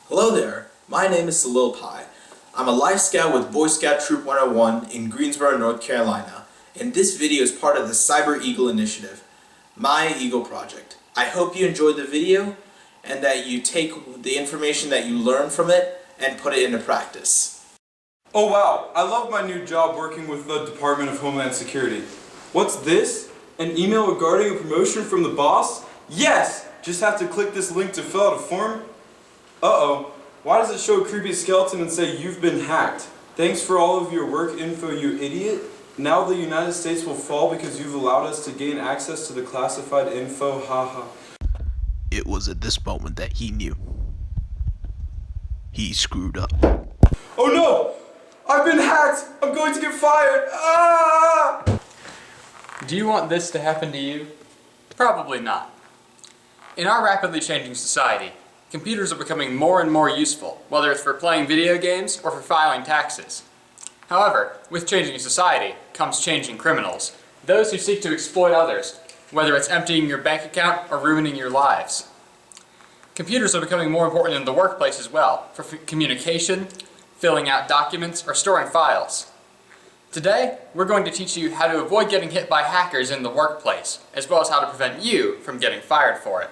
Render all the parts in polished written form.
Hello there, my name is Salil Pai. I'm a Life Scout with Boy Scout Troop 101 in Greensboro, North Carolina, and this video is part of the Cyber Eagle initiative, my Eagle project. I hope you enjoyed the video and that you take the information that you learn from it and put it into practice. Oh wow, I love my new job working with the Department of Homeland Security. What's this? An email regarding a promotion from the boss? Yes! Just have to click this link to fill out a form? Uh-oh. Why does it show a creepy skeleton and say you've been hacked? Thanks for all of your work info, you idiot. Now the United States will fall because you've allowed us to gain access to the classified info, haha. It was at this moment that he knew. He screwed up. Oh no! I've been hacked! I'm going to get fired! Ah! Do you want this to happen to you? Probably not. In our rapidly changing society, computers are becoming more and more useful, whether it's for playing video games or for filing taxes. However, with changing society comes changing criminals, those who seek to exploit others, whether it's emptying your bank account or ruining your lives. Computers are becoming more important in the workplace as well, for communication, filling out documents, or storing files. Today, we're going to teach you how to avoid getting hit by hackers in the workplace, as well as how to prevent you from getting fired for it.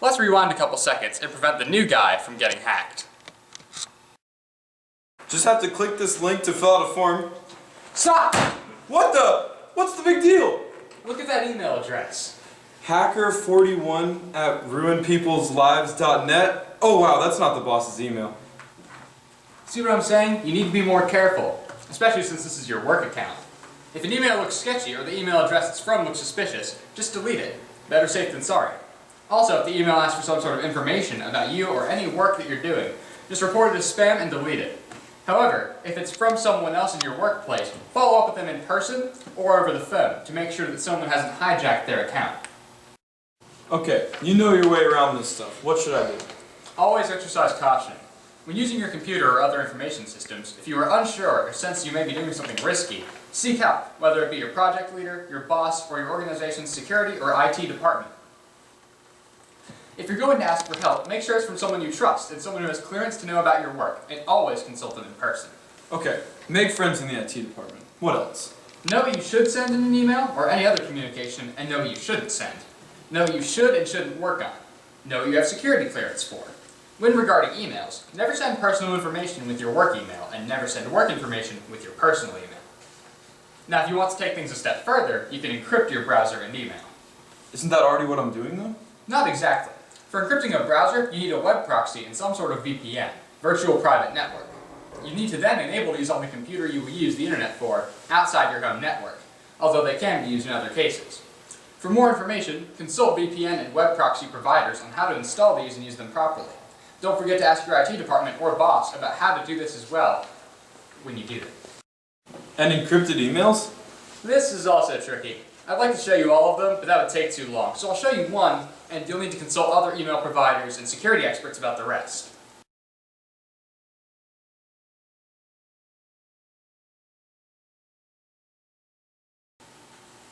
Let's rewind a couple seconds and prevent the new guy from getting hacked. Just have to click this link to fill out a form. Stop! What the? What's the big deal? Look at that email address. Hacker41@ruinpeopleslives.net. Oh wow, that's not the boss's email. See what I'm saying? You need to be more careful, especially since this is your work account. If an email looks sketchy or the email address it's from looks suspicious, just delete it. Better safe than sorry. Also, if the email asks for some sort of information about you or any work that you're doing, just report it as spam and delete it. However, if it's from someone else in your workplace, follow up with them in person or over the phone to make sure that someone hasn't hijacked their account. Okay, you know your way around this stuff. What should I do? Always exercise caution. When using your computer or other information systems, if you are unsure or sense you may be doing something risky, seek help, whether it be your project leader, your boss, or your organization's security or IT department. If you're going to ask for help, make sure it's from someone you trust and someone who has clearance to know about your work, and always consult them in person. Okay, make friends in the IT department. What else? Know what you should send in an email or any other communication, and know what you shouldn't send. Know what you should and shouldn't work on. Know what you have security clearance for. When regarding emails, never send personal information with your work email, and never send work information with your personal email. Now, if you want to take things a step further, you can encrypt your browser and email. Isn't that already what I'm doing though? Not exactly. For encrypting a browser, you need a web proxy and some sort of VPN, virtual private network. You need to then enable these on the computer you will use the internet for, outside your home network, although they can be used in other cases. For more information, consult VPN and web proxy providers on how to install these and use them properly. Don't forget to ask your IT department or boss about how to do this as well when you do it. And encrypted emails? This is also tricky. I'd like to show you all of them, but that would take too long. So I'll show you one, and you'll need to consult other email providers and security experts about the rest.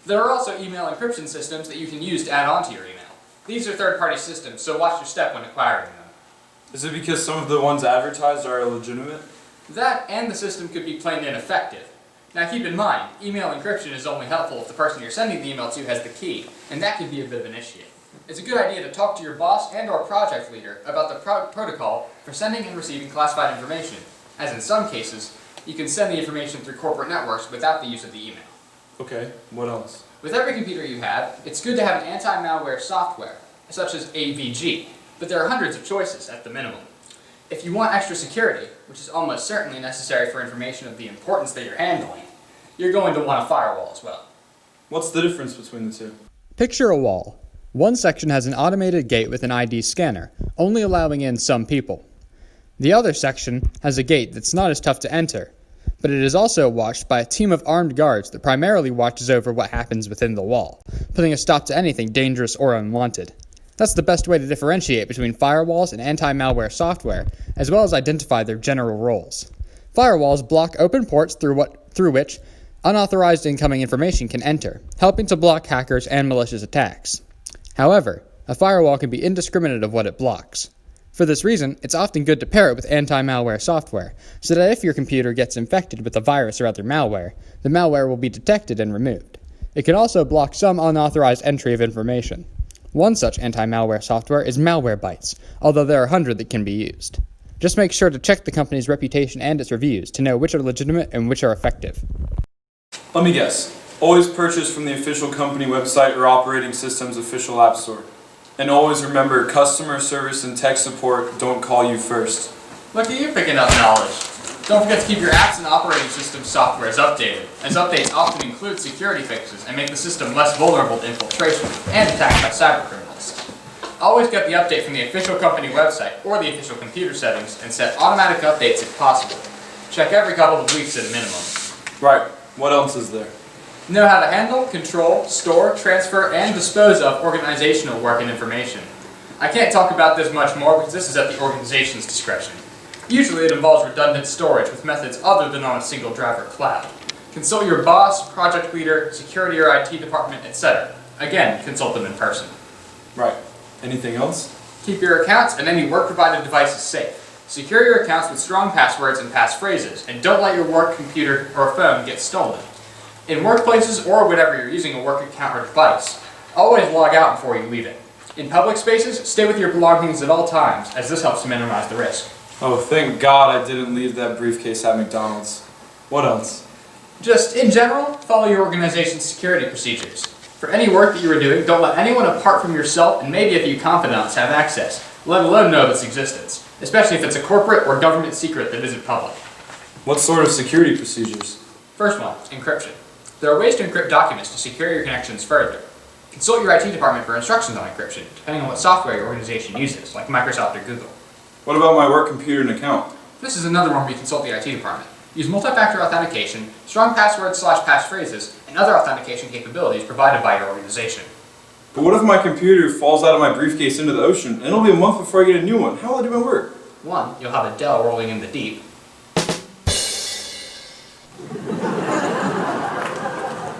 There are also email encryption systems that you can use to add on to your email. These are third-party systems, so watch your step when acquiring them. Is it because some of the ones advertised are illegitimate? That and the system could be plain ineffective. Now keep in mind, email encryption is only helpful if the person you're sending the email to has the key, and that can be a bit of an issue. It's a good idea to talk to your boss and or project leader about the protocol for sending and receiving classified information, as in some cases, you can send the information through corporate networks without the use of the email. Okay, what else? With every computer you have, it's good to have an anti-malware software, such as AVG, but there are hundreds of choices at the minimum. If you want extra security, which is almost certainly necessary for information of the importance that you're handling, you're going to want a firewall as well. What's the difference between the two? Picture a wall. One section has an automated gate with an ID scanner, only allowing in some people. The other section has a gate that's not as tough to enter, but it is also watched by a team of armed guards that primarily watches over what happens within the wall, putting a stop to anything dangerous or unwanted. That's the best way to differentiate between firewalls and anti-malware software, as well as identify their general roles. Firewalls block open ports through which unauthorized incoming information can enter, helping to block hackers and malicious attacks. However, a firewall can be indiscriminate of what it blocks. For this reason, it's often good to pair it with anti-malware software, so that if your computer gets infected with a virus or other malware, the malware will be detected and removed. It can also block some unauthorized entry of information. One such anti-malware software is Malwarebytes, although there are 100 that can be used. Just make sure to check the company's reputation and its reviews to know which are legitimate and which are effective. Let me guess. Always purchase from the official company website or operating system's official app store. And always remember, customer service and tech support don't call you first. Look at you picking up knowledge. Don't forget to keep your apps and operating system softwares updated, as updates often include security fixes and make the system less vulnerable to infiltration and attacks by cybercriminals. Always get the update from the official company website or the official computer settings and set automatic updates if possible. Check every couple of weeks at a minimum. Right. What else is there? Know how to handle, control, store, transfer, and dispose of organizational work and information. I can't talk about this much more because this is at the organization's discretion. Usually it involves redundant storage with methods other than on a single drive or cloud. Consult your boss, project leader, security or IT department, etc. Again, consult them in person. Right. Anything else? Keep your accounts and any work-provided devices safe. Secure your accounts with strong passwords and passphrases, and don't let your work computer or phone get stolen. In workplaces or whenever you're using a work account or device, always log out before you leave it. In public spaces, stay with your belongings at all times, as this helps to minimize the risk. Oh, thank God I didn't leave that briefcase at McDonald's. What else? Just, in general, follow your organization's security procedures. For any work that you are doing, don't let anyone apart from yourself and maybe a few confidants have access, let alone know of its existence, especially if it's a corporate or government secret that isn't public. What sort of security procedures? First one, encryption. There are ways to encrypt documents to secure your connections further. Consult your IT department for instructions on encryption, depending on what software your organization uses, like Microsoft or Google. What about my work computer and account? This is another one where you consult the IT department. Use multi-factor authentication, strong passwords/passphrases, and other authentication capabilities provided by your organization. But what if my computer falls out of my briefcase into the ocean, and it'll be a month before I get a new one? How will I do my work? 1. You'll have a Dell rolling in the deep.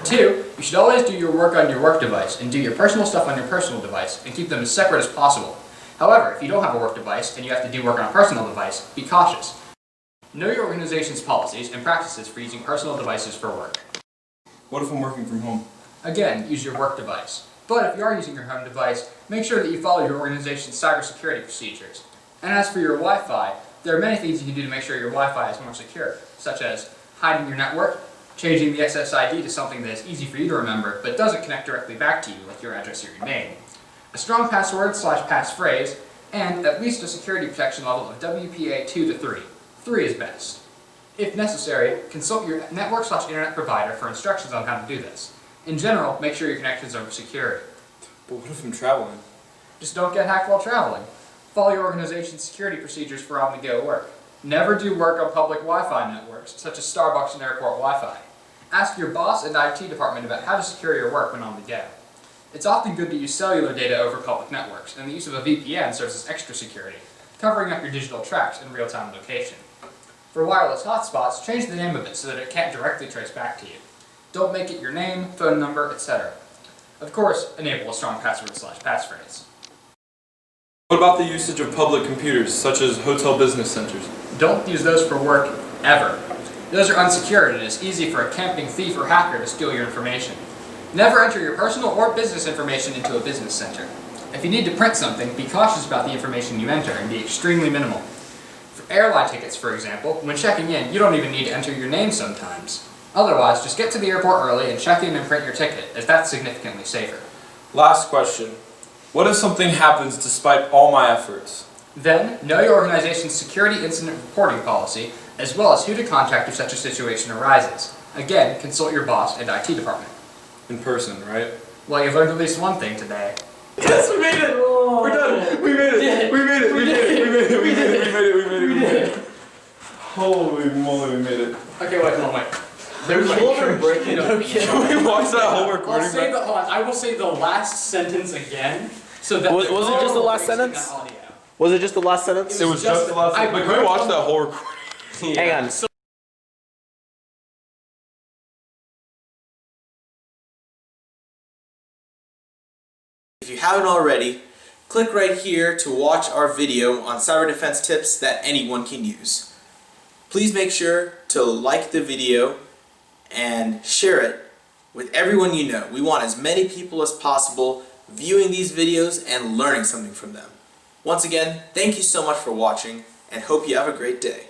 2. You should always do your work on your work device, and do your personal stuff on your personal device, and keep them as separate as possible. However, if you don't have a work device, and you have to do work on a personal device, be cautious. Know your organization's policies and practices for using personal devices for work. What if I'm working from home? Again, use your work device. But if you are using your home device, make sure that you follow your organization's cybersecurity procedures. And as for your Wi-Fi, there are many things you can do to make sure your Wi-Fi is more secure, such as hiding your network, changing the SSID to something that is easy for you to remember but doesn't connect directly back to you, like your address or your name, a strong password/passphrase, and at least a security protection level of WPA 2 to 3. 3 is best. If necessary, consult your network/internet provider for instructions on how to do this. In general, make sure your connections are secure. But what if I'm traveling? Just don't get hacked while traveling. Follow your organization's security procedures for on-the-go work. Never do work on public Wi-Fi networks, such as Starbucks and airport Wi-Fi. Ask your boss and IT department about how to secure your work when on the go. It's often good to use cellular data over public networks, and the use of a VPN serves as extra security, covering up your digital tracks and real-time location. For wireless hotspots, change the name of it so that it can't directly trace back to you. Don't make it your name, phone number, etc. Of course, enable a strong password/passphrase. What about the usage of public computers, such as hotel business centers? Don't use those for work, ever. Those are unsecured and it's easy for a camping thief or hacker to steal your information. Never enter your personal or business information into a business center. If you need to print something, be cautious about the information you enter and be extremely minimal. For airline tickets, for example, when checking in, you don't even need to enter your name sometimes. Otherwise, just get to the airport early and check in and print your ticket, as that's significantly safer. Last question. What if something happens despite all my efforts? Then, know your organization's security incident reporting policy, as well as who to contact if such a situation arises. Again, consult your boss and IT department. In person, right? Well, you've learned at least one thing today. Yes, we made it! Oh, We're done! We made it! We made it! We made it! We made it! We made it! We made it! We made it! We made it! Holy moly, we made it. Okay, wait, hold on, wait. There's children breaking up. Can we watch that whole I'll recording say back? I will say the last sentence again, so that Was it just the last brings in sentence? that audio. Was it just the last sentence? It was just the last I- But can we watch that whole recording? Hang on. If you haven't already, Click right here to watch our video on cyber defense tips that anyone can use. Please make sure to like the video and share it with everyone you know. We want as many people as possible viewing these videos and learning something from them. Once again, thank you so much for watching and hope you have a great day.